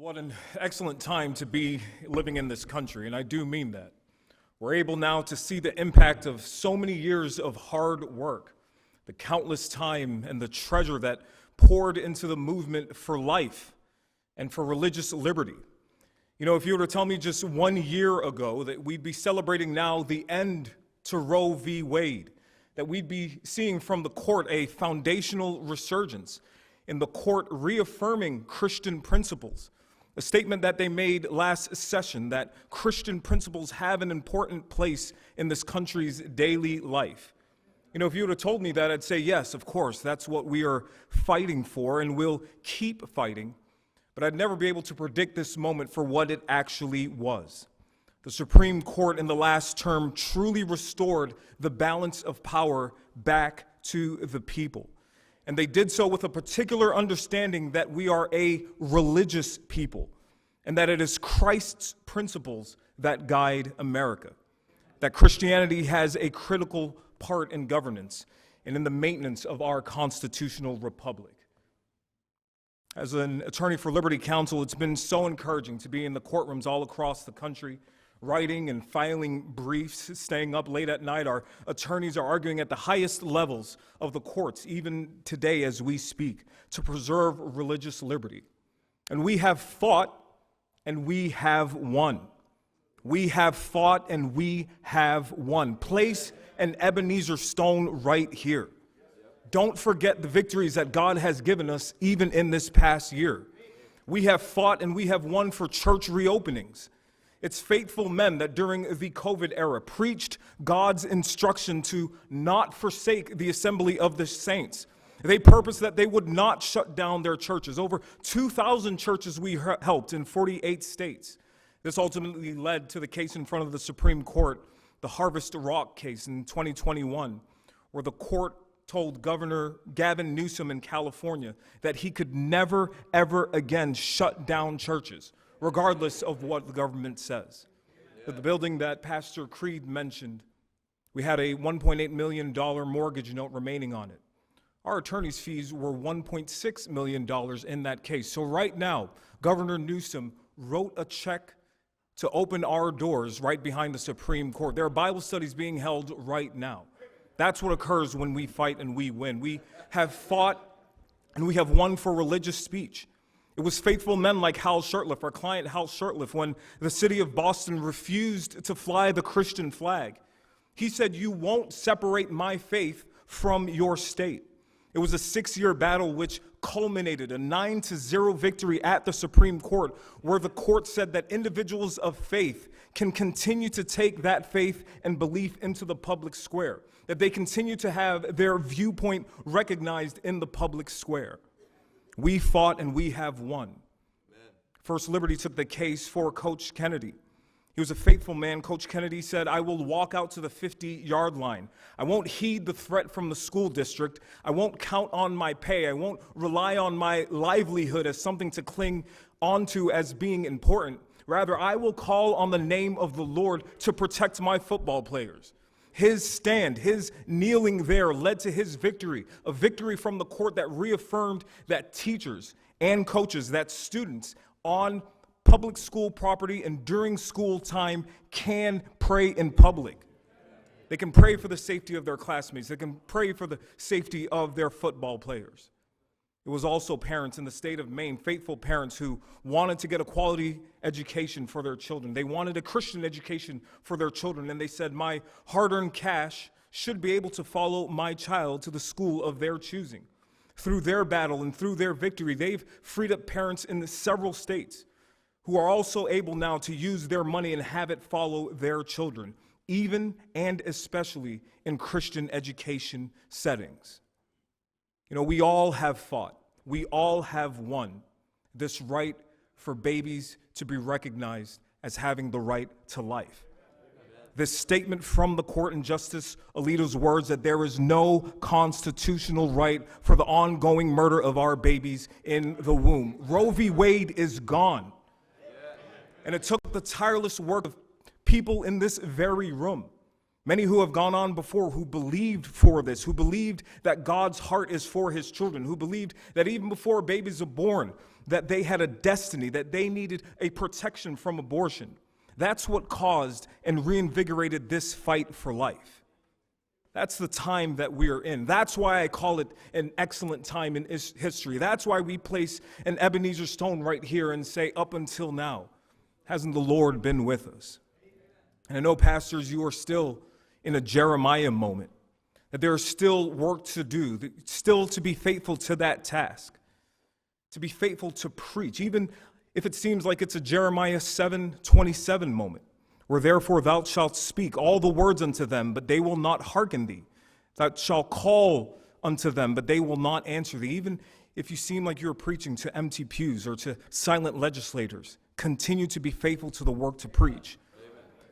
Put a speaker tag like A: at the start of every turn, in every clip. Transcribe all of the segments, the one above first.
A: What an excellent time to be living in this country, and I do mean that. We're able now to see the impact of so many years of hard work, the countless time and the treasure that poured into the movement for life and for religious liberty. You know, if you were to tell me just 1 year ago that we'd be celebrating now the end to Roe v. Wade, that we'd be seeing from the court a foundational resurgence in the court reaffirming Christian principles, a statement that they made last session that Christian principles have an important place in this country's daily life. You know, if you would have told me that, I'd say, yes, of course, that's what we are fighting for and we'll keep fighting. But I'd never be able to predict this moment for what it actually was. The Supreme Court in the last term truly restored the balance of power back to the people. And they did so with a particular understanding that we are a religious people and that it is Christ's principles that guide America, that Christianity has a critical part in governance and in the maintenance of our constitutional republic. As an attorney for Liberty Counsel, it's been so encouraging to be in the courtrooms all across the country, writing and filing briefs, staying up late at night. Our attorneys are arguing at the highest levels of the courts, even today as we speak, to preserve religious liberty. And we have fought and we have won. We have fought and we have won. Place an Ebenezer stone right here. Don't forget the victories that God has given us even in this past year. We have fought and we have won for church reopenings. It's faithful men that during the COVID era preached God's instruction to not forsake the assembly of the saints. They purposed that they would not shut down their churches. Over 2,000 churches we helped in 48 states. This ultimately led to the case in front of the Supreme Court, the Harvest Rock case in 2021, where the court told Governor Gavin Newsom in California that he could never, ever again shut down churches, regardless of what the government says. But the building that Pastor Creed mentioned, we had a $1.8 million mortgage note remaining on it. Our attorney's fees were $1.6 million in that case. So right now, Governor Newsom wrote a check to open our doors right behind the Supreme Court. There are Bible studies being held right now. That's what occurs when we fight and we win. We have fought and we have won for religious speech. It was faithful men like Hal Shurtleff, our client Hal Shurtleff, when the city of Boston refused to fly the Christian flag. He said, "You won't separate my faith from your state." It was a 6-year battle which culminated a 9-0 victory at the Supreme Court, where the court said that individuals of faith can continue to take that faith and belief into the public square, that they continue to have their viewpoint recognized in the public square. We fought and we have won. Amen. First Liberty took the case for Coach Kennedy. He was a faithful man. Coach Kennedy said, "I will walk out to the 50-yard line. I won't heed the threat from the school district. I won't count on my pay. I won't rely on my livelihood as something to cling onto as being important. Rather, I will call on the name of the Lord to protect my football players." His stand, his kneeling there led to his victory, a victory from the court that reaffirmed that teachers and coaches, that students on public school property and during school time can pray in public. They can pray for the safety of their classmates. They can pray for the safety of their football players. It was also parents in the state of Maine, faithful parents who wanted to get a quality education for their children. They wanted a Christian education for their children, and they said, "My hard-earned cash should be able to follow my child to the school of their choosing." Through their battle and through their victory, they've freed up parents in several states who are also able now to use their money and have it follow their children, even and especially in Christian education settings. You know, we all have fought. We all have won this right for babies to be recognized as having the right to life. This statement from the court in Justice Alito's words that there is no constitutional right for the ongoing murder of our babies in the womb. Roe v. Wade is gone. And it took the tireless work of people in this very room, Many who have gone on before who believed for this, who believed that God's heart is for his children, who believed that even before babies are born, that they had a destiny, that they needed a protection from abortion. That's what caused and reinvigorated this fight for life. That's the time that we are in. That's why I call it an excellent time in history. That's why we place an Ebenezer stone right here and say, up until now, hasn't the Lord been with us? And I know, pastors, you are still in a Jeremiah moment, that there is still work to do, still to be faithful to that task, to be faithful to preach, even if it seems like it's a Jeremiah 7:27 moment, where therefore thou shalt speak all the words unto them, but they will not hearken thee. Thou shalt call unto them, but they will not answer thee. Even if you seem like you're preaching to empty pews or to silent legislators, continue to be faithful to the work to preach.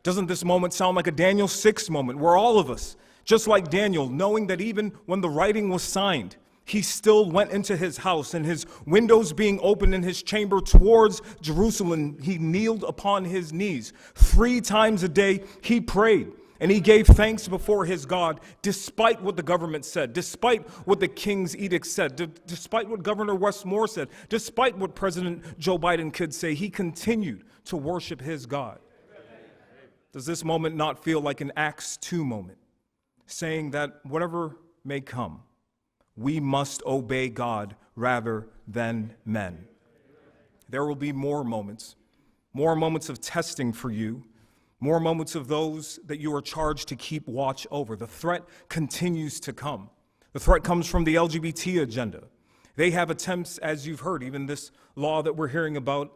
A: Doesn't this moment sound like a Daniel 6 moment, where all of us, just like Daniel, knowing that even when the writing was signed, he still went into his house, and his windows being open in his chamber towards Jerusalem, he kneeled upon his knees. 3 times a day he prayed, and he gave thanks before his God, despite what the government said, despite what the king's edict said, despite what Governor Westmore said, despite what President Joe Biden could say. He continued to worship his God. Does this moment not feel like an Acts 2 moment, saying that whatever may come, we must obey God rather than men? There will be more moments of testing for you, more moments of those that you are charged to keep watch over. The threat continues to come. The threat comes from the LGBT agenda. They have attempts, as you've heard, even this law that we're hearing about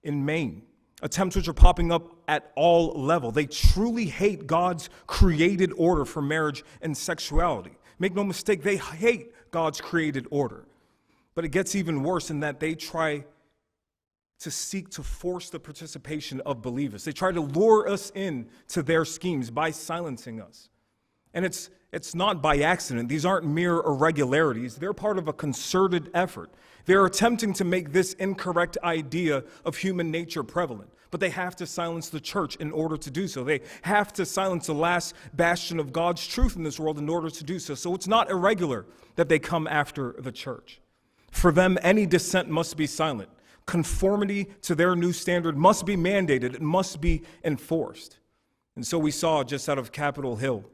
A: in Maine, attempts which are popping up at all levels. They truly hate God's created order for marriage and sexuality. Make no mistake, they hate God's created order. But it gets even worse in that they try to seek to force the participation of believers. They try to lure us in to their schemes by silencing us. And it's not by accident. These aren't mere irregularities. They're part of a concerted effort. They're attempting to make this incorrect idea of human nature prevalent. But they have to silence the church in order to do so. They have to silence the last bastion of God's truth in this world in order to do so. So it's not irregular that they come after the church. For them, any dissent must be silent. Conformity to their new standard must be mandated. It must be enforced. And so we saw just out of Capitol Hill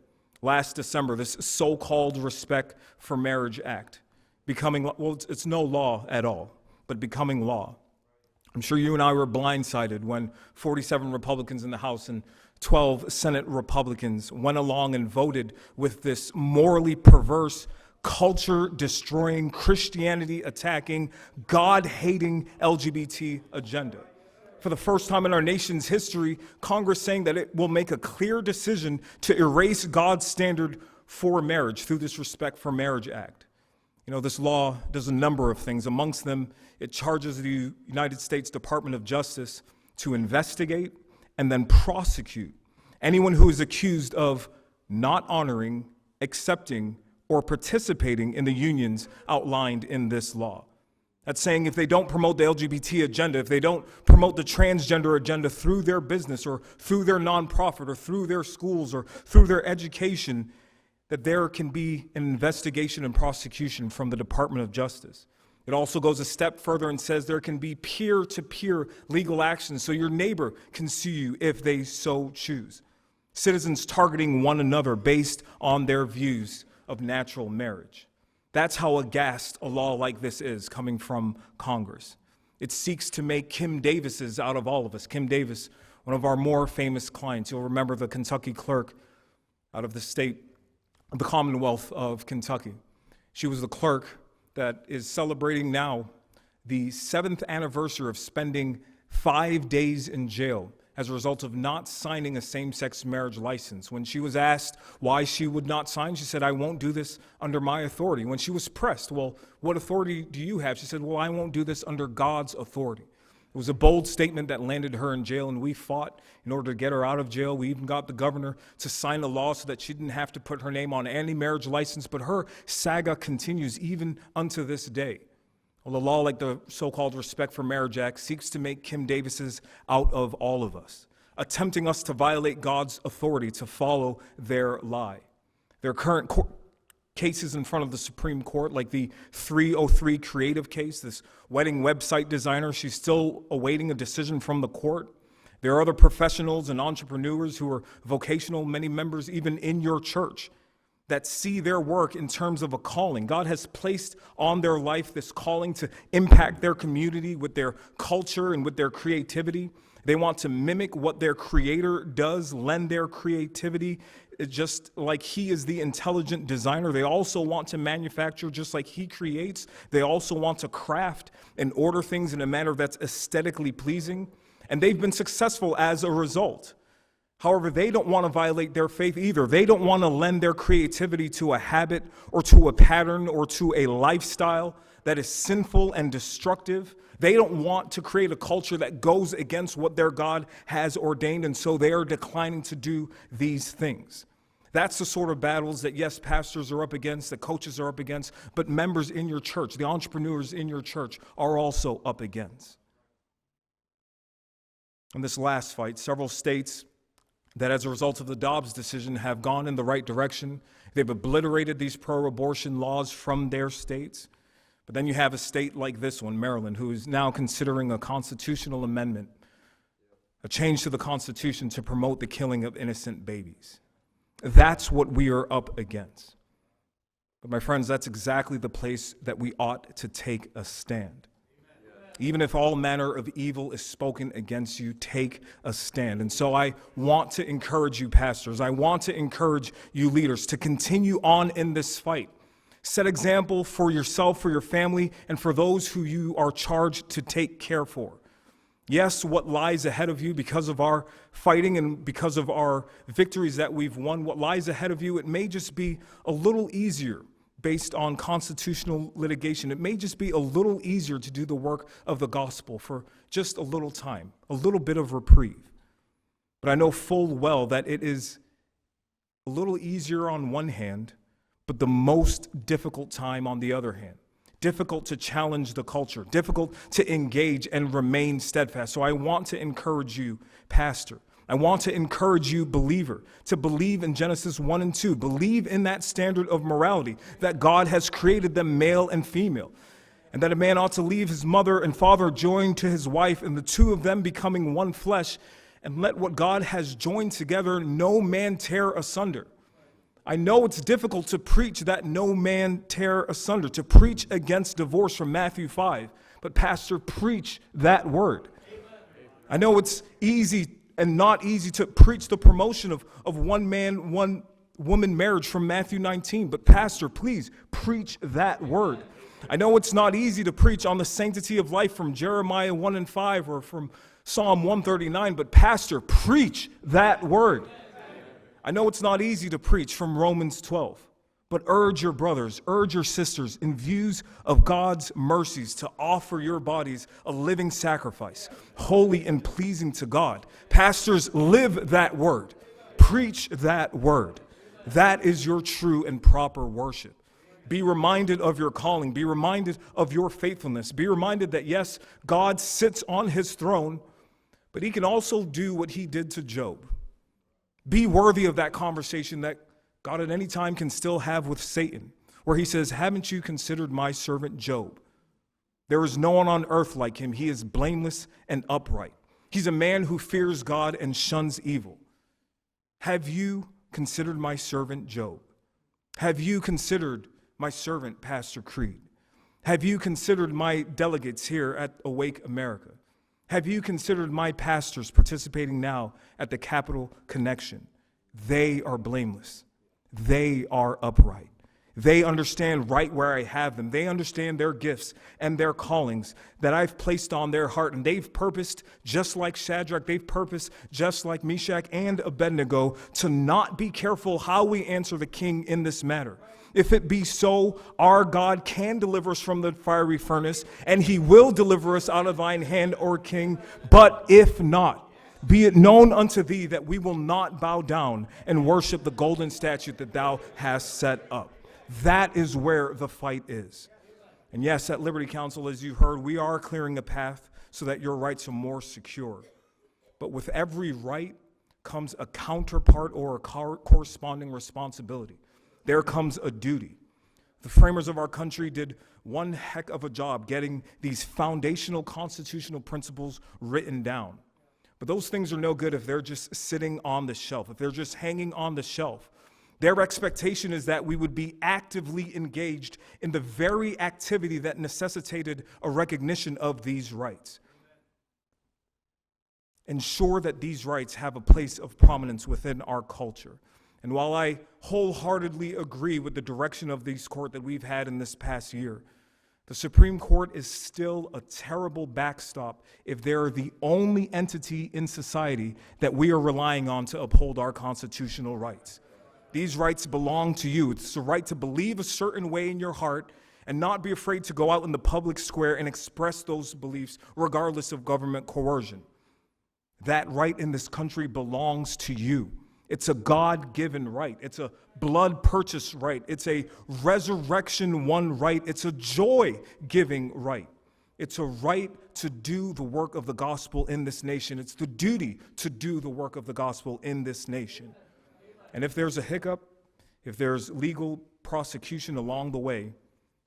A: last December this so-called Respect for Marriage Act becoming, well, it's no law at all, but becoming law. I'm sure you and I were blindsided when 47 Republicans in the House and 12 Senate Republicans went along and voted with this morally perverse, culture-destroying, Christianity-attacking, God-hating LGBT agenda. For the first time in our nation's history, Congress saying that it will make a clear decision to erase God's standard for marriage through this Respect for Marriage Act. You know, this law does a number of things. Amongst them, it charges the United States Department of Justice to investigate and then prosecute anyone who is accused of not honoring, accepting, or participating in the unions outlined in this law. That's saying if they don't promote the LGBT agenda, if they don't promote the transgender agenda through their business or through their nonprofit or through their schools or through their education, that there can be an investigation and prosecution from the Department of Justice. It also goes a step further and says there can be peer-to-peer legal action so your neighbor can sue you if they so choose. Citizens targeting one another based on their views of natural marriage. That's how aghast a law like this is coming from Congress. It seeks to make Kim Davises out of all of us. Kim Davis, one of our more famous clients. You'll remember the Kentucky clerk out of the state of the Commonwealth of Kentucky. She was the clerk that is celebrating now the 7th anniversary of spending 5 days in jail as a result of not signing a same-sex marriage license. When she was asked why she would not sign, she said, "I won't do this under my authority." When she was pressed, "Well, what authority do you have?" She said, "Well, I won't do this under God's authority." It was a bold statement that landed her in jail, and we fought in order to get her out of jail. We even got the governor to sign a law so that she didn't have to put her name on any marriage license, but her saga continues even unto this day. Well, a law like the so-called Respect for Marriage Act seeks to make Kim Davises out of all of us. attempting us to violate God's authority to follow their lie. There are current cases in front of the Supreme Court, like the 303 Creative case, this wedding website designer. She's still awaiting a decision from the court. There are other professionals and entrepreneurs who are vocational, many members even in your church, that see their work in terms of a calling. God has placed on their life this calling to impact their community with their culture and with their creativity. They want to mimic what their Creator does, lend their creativity. Just like He is the intelligent designer, they also want to manufacture just like He creates. They also want to craft and order things in a manner that's aesthetically pleasing. And they've been successful as a result. However, they don't want to violate their faith either. They don't want to lend their creativity to a habit or to a pattern or to a lifestyle that is sinful and destructive. They don't want to create a culture that goes against what their God has ordained, and so they are declining to do these things. That's the sort of battles that, yes, pastors are up against, that coaches are up against, but members in your church, the entrepreneurs in your church, are also up against. In this last fight, several states that as a result of the Dobbs decision have gone in the right direction. They've obliterated these pro-abortion laws from their states. But then you have a state like this one, Maryland, who is now considering a constitutional amendment, a change to the Constitution to promote the killing of innocent babies. That's what we are up against. But my friends, that's exactly the place that we ought to take a stand. Even if all manner of evil is spoken against you, take a stand. And so I want to encourage you, pastors. I want to encourage you, leaders, to continue on in this fight. Set example for yourself, for your family, and for those who you are charged to take care for. Yes, what lies ahead of you because of our fighting and because of our victories that we've won, what lies ahead of you, it may just be a little easier based on constitutional litigation. It may just be a little easier to do the work of the gospel for just a little time, a little bit of reprieve. But I know full well that it is a little easier on one hand, but the most difficult time on the other hand. Difficult to challenge the culture, difficult to engage and remain steadfast. So I want to encourage you, pastor. I want to encourage you, believer, to believe in Genesis 1 and 2. Believe in that standard of morality, that God has created them male and female, and that a man ought to leave his mother and father, joined to his wife, and the two of them becoming one flesh, and let what God has joined together no man tear asunder. I know it's difficult to preach that no man tear asunder, to preach against divorce from Matthew 5, but pastor, preach that word. I know it's easy and not easy to preach the promotion of one man, one woman marriage from Matthew 19. But pastor, please preach that word. I know it's not easy to preach on the sanctity of life from Jeremiah 1 and 5 or from Psalm 139, but pastor, preach that word. I know it's not easy to preach from Romans 12, but urge your brothers, urge your sisters in views of God's mercies to offer your bodies a living sacrifice, holy and pleasing to God. Pastors, live that word. Preach that word. That is your true and proper worship. Be reminded of your calling. Be reminded of your faithfulness. Be reminded that, yes, God sits on his throne, but he can also do what he did to Job. Be worthy of that conversation that God at any time can still have with Satan, where he says, haven't you considered my servant Job? There is no one on earth like him. He is blameless and upright. He's a man who fears God and shuns evil. Have you considered my servant Job? Have you considered my servant Pastor Creed? Have you considered my delegates here at Awake America? Have you considered my pastors participating now at the Capital Connection? They are blameless. They are upright. They understand right where I have them. They understand their gifts and their callings that I've placed on their heart. And they've purposed, just like Shadrach, they've purposed, just like Meshach and Abednego, to not be careful how we answer the king in this matter. If it be so, our God can deliver us from the fiery furnace, and he will deliver us out of thine hand, O king. But if not, be it known unto thee that we will not bow down and worship the golden statue that thou hast set up. That is where the fight is. And yes, at Liberty Council, as you heard, we are clearing a path so that your rights are more secure. But with every right comes a counterpart or a corresponding responsibility. There comes a duty. The framers of our country did one heck of a job getting these foundational constitutional principles written down. But those things are no good if they're just sitting on the shelf, if they're just hanging on the shelf. Their expectation is that we would be actively engaged in the very activity that necessitated a recognition of these rights. Ensure that these rights have a place of prominence within our culture. And while I wholeheartedly agree with the direction of this court that we've had in this past year, the Supreme Court is still a terrible backstop if they're the only entity in society that we are relying on to uphold our constitutional rights. These rights belong to you. It's the right to believe a certain way in your heart and not be afraid to go out in the public square and express those beliefs regardless of government coercion. That right in this country belongs to you. It's a God-given right. It's a blood-purchased right. It's a resurrection-won right. It's a joy-giving right. It's a right to do the work of the gospel in this nation. It's the duty to do the work of the gospel in this nation. And if there's a hiccup, if there's legal prosecution along the way,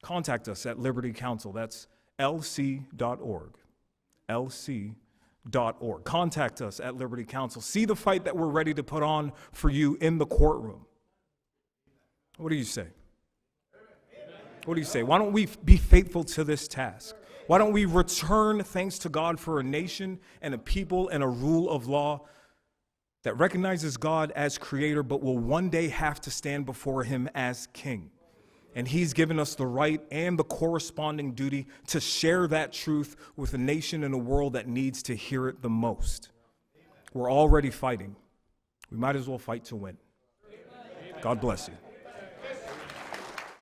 A: contact us at Liberty Counsel. That's lc.org. lc.org. Contact us at Liberty Counsel. See the fight that we're ready to put on for you in the courtroom. What do you say? What do you say? Why don't we be faithful to this task? Why don't we return thanks to God for a nation and a people and a rule of law that recognizes God as creator but will one day have to stand before him as king? And he's given us the right and the corresponding duty to share that truth with a nation and a world that needs to hear it the most. We're already fighting. We might as well fight to win. God bless you.